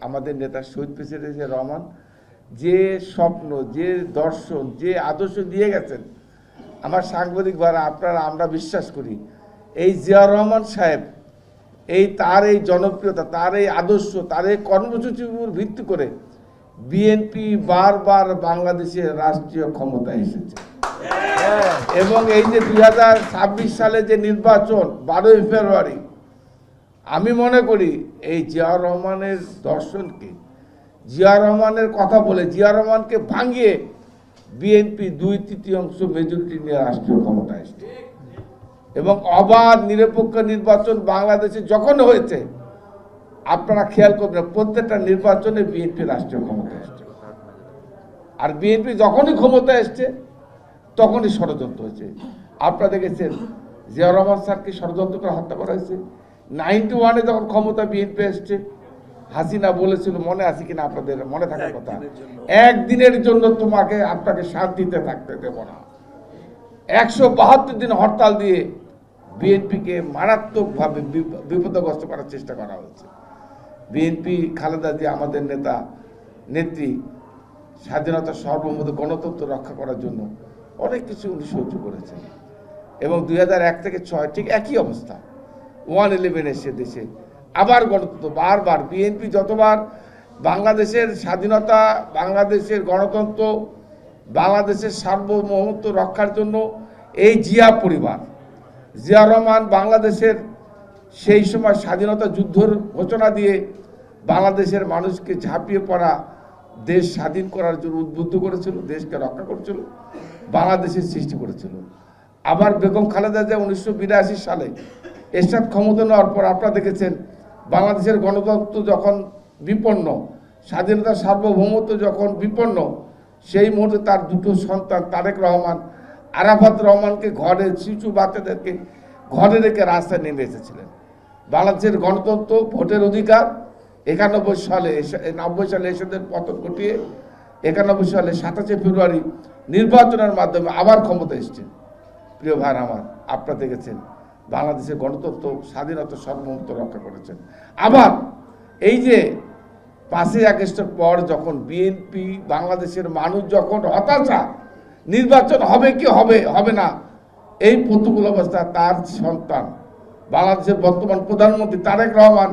আমাদের নেতা শহীদ প্রেসিডেন্ট রহমান যে স্বপ্ন, যে দর্শন, যে আদর্শ দিয়ে গেছেন, আমার সাংবাদিক ভাইরা আপনারা আমরা বিশ্বাস করি এই জিয়া রহমান সাহেব তার এই জনপ্রিয়তা, তার এই আদর্শ, তার এই কর্মসূচির উপর ভিত্তি করে বিএনপি বারবার বাংলাদেশের রাষ্ট্রীয় ক্ষমতায় এসেছে। এবং এই যে 2026 সালে যে নির্বাচন 12ই ফেব্রুয়ারি, আমি মনে করি এই জিয়া রহমানের দর্শনকে, জিয়া রহমানের কথা বলে জিয়া রহমানকে ভাঙিয়ে বিএনপি 2/3 মেজরিটি নিয়ে রাষ্ট্রীয় ক্ষমতায় এসেছে। এবং অবাধ নিরপেক্ষ নির্বাচন বাংলাদেশে যখন হয়েছে, আপনারা খেয়াল করবেন প্রত্যেকটা নির্বাচনে বিএনপি রাষ্ট্রীয় ক্ষমতায় এসছে। আর বিএনপি যখনই ক্ষমতায় এসছে তখনই ষড়যন্ত্র হয়েছে। আপনারা দেখেছেন জিয়া রহমান স্যারকে ষড়যন্ত্র করে হত্যা করা হয়েছে। 91-এ যখন ক্ষমতা বিএনপি এসছে, হাসিনা বলেছিল, মনে আছে কিনা আপনাদের, মনে থাকার কথা, একদিনের জন্য আপনাকে শান্তিতে থাকতে দেব না। 172 দিন হরতাল দিয়ে বিএনপিকে মারাত্মকভাবে বিপদগ্রস্ত করার চেষ্টা করা হয়েছে। বিএনপি খালেদা জিয়া আমাদের নেত্রী স্বাধীনতা, সার্বভৌমত্ব, গণতন্ত্র রক্ষা করার জন্য অনেক কিছু উনি সহ্য করেছেন। এবং 2001 থেকে 2006 ঠিক একই অবস্থা, 1/11 এসে দেশে আবার গণতন্ত্র। বারবার বিএনপি যতবার বাংলাদেশের স্বাধীনতা, বাংলাদেশের গণতন্ত্র, বাংলাদেশের সার্বভৌমত্ব রক্ষার জন্য এই জিয়া পরিবার, জিয়া রহমান বাংলাদেশের সেই সময় স্বাধীনতা যুদ্ধের ঘোষণা দিয়ে বাংলাদেশের মানুষকে ঝাঁপিয়ে পড়া, দেশ স্বাধীন করার জন্য উদ্বুদ্ধ করেছিল, দেশকে রক্ষা করেছিল, বাংলাদেশের সৃষ্টি করেছিল। আবার বেগম খালেদা জিয়া 1982 সালে এরশাদ ক্ষমতা নেওয়ার পর আপনারা দেখেছেন বাংলাদেশের গণতন্ত্র যখন বিপন্ন, স্বাধীনতা সার্বভৌমত্ব যখন বিপন্ন, সেই মুহূর্তে তার দুটো সন্তান তারেক রহমান, আরাফাত রহমানকে ঘরে, শিশু বাচ্চাদেরকে ঘরে রেখে রাস্তায় নেমে এসেছিলেন। বাংলাদেশের গণতন্ত্র, ভোটের অধিকার 91 সালে 90 সালে এসেদের পতন ঘটিয়ে 91 সালে 27 ফেব্রুয়ারি নির্বাচনের মাধ্যমে আবার ক্ষমতা এসেছেন। প্রিয় ভাই আমার, আপনারা দেখেছেন বাংলাদেশের গণতন্ত্র, স্বাধীনতা, সার্বভৌমত্ব রক্ষা করেছেন। আবার এই যে 5ই আগস্টের পর যখন বিএনপি, বাংলাদেশের মানুষ যখন হতাশা, নির্বাচন হবে কি হবে না, এই প্রতিকূল অবস্থা, তার সন্তান বাংলাদেশের বর্তমান প্রধানমন্ত্রী তারেক রহমান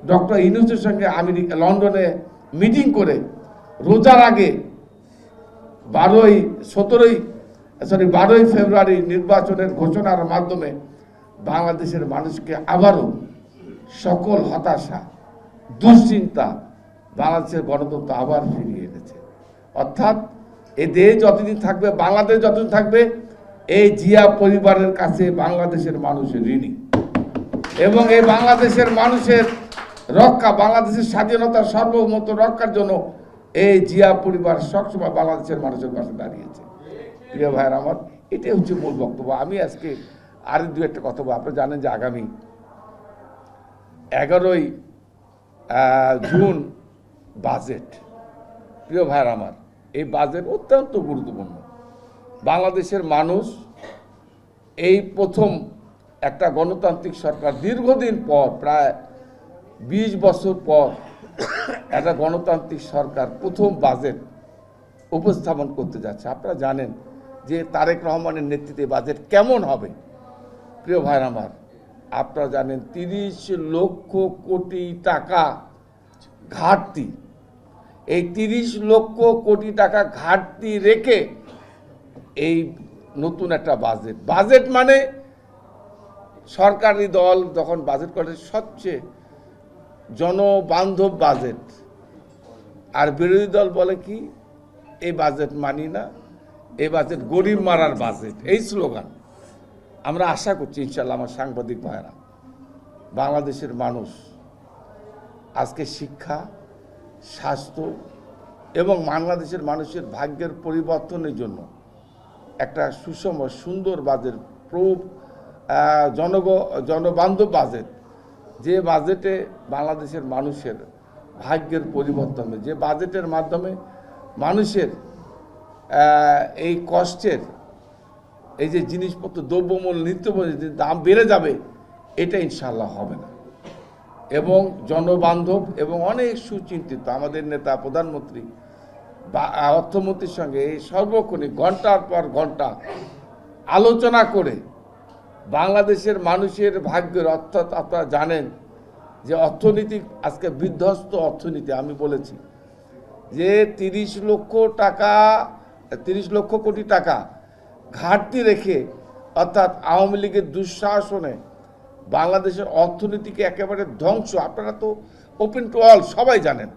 ডক্টর ইউনূসের সঙ্গে লন্ডনে মিটিং করে রোজার আগে 12ই ফেব্রুয়ারি নির্বাচনের ঘোষণার মাধ্যমে বাংলাদেশের মানুষকে আবারও সকল হতাশা, দুশ্চিন্তা, বাংলাদেশের গণতন্ত্র আবার ফিরিয়ে এনেছে। অর্থাৎ এ দেশ যতদিন থাকবে, বাংলাদেশ যতদিন থাকবে, এই জিয়া পরিবারের কাছে বাংলাদেশের মানুষের ঋণী। এবং এই বাংলাদেশের মানুষের রক্ষা, বাংলাদেশের স্বাধীনতা, সার্বভৌমত্ব রক্ষার জন্য এই জিয়া পরিবার সবসময় বাংলাদেশের মানুষের পাশে দাঁড়িয়েছে। প্রিয় ভাইয়ের আমার, এটাই হচ্ছে মূল বক্তব্য। আমি আজকে আর দু একটা কথা বলবো। আপনারা জানেন যে আগামী 11ই জুন বাজেট। প্রিয় ভাইয়ের আমার, এই বাজেট অত্যন্ত গুরুত্বপূর্ণ। বাংলাদেশের মানুষ এই প্রথম একটা গণতান্ত্রিক সরকার, দীর্ঘদিন পর, প্রায় 20 বছর পর একটা গণতান্ত্রিক সরকার প্রথম বাজেট উপস্থাপন করতে যাচ্ছে। আপনারা জানেন যে তারেক রহমানের নেতৃত্বে বাজেট কেমন হবে। প্রিয় ভাইরা আমার, আপনারা জানেন 30 লক্ষ কোটি টাকা ঘাটতি, এই 30 লক্ষ কোটি টাকা ঘাটতি রেখে এই নতুন একটা বাজেট মানে সরকারি দল যখন বাজেট করে সবচেয়ে জনবান্ধব বাজেট, আর বিরোধী দল বলে কি এই বাজেট মানি না, এই বাজেট গরিব মারার বাজেট, এই স্লোগান। আমরা আশা করছি ইনশাল্লাহ আমার সাংবাদিক ভাইরা, বাংলাদেশের মানুষ আজকে শিক্ষা, স্বাস্থ্য এবং বাংলাদেশের মানুষের ভাগ্যের পরিবর্তনের জন্য একটা সুষম, সুন্দর বাজেট, জনবান্ধব বাজেট, যে বাজেটে বাংলাদেশের মানুষের ভাগ্যের পরিবর্তন হবে, যে বাজেটের মাধ্যমে মানুষের এই কষ্টের, এই যে জিনিসপত্র, দ্রব্যমূল্য, নিত্যপণ্যের দাম বেড়ে যাবে, এটা ইনশাল্লাহ হবে না। এবং জনবান্ধব এবং অনেক সুচিন্তিত আমাদের নেতা প্রধানমন্ত্রী বা অর্থমন্ত্রীর সঙ্গে এই সর্বক্ষণিক ঘন্টার পর ঘন্টা আলোচনা করে বাংলাদেশের মানুষের ভাগ্যের, অর্থাৎ আপনারা জানেন যে অর্থনীতি আজকে বিধ্বস্ত অর্থনীতি। আমি বলেছি যে 30 লক্ষ কোটি টাকা ঘাটতি রেখে, অর্থাৎ আওয়ামী লীগের দুঃশাসনে বাংলাদেশের অর্থনীতিকে একেবারে ধ্বংস। আপনারা তো ওপেন টু অল সবাই জানেন।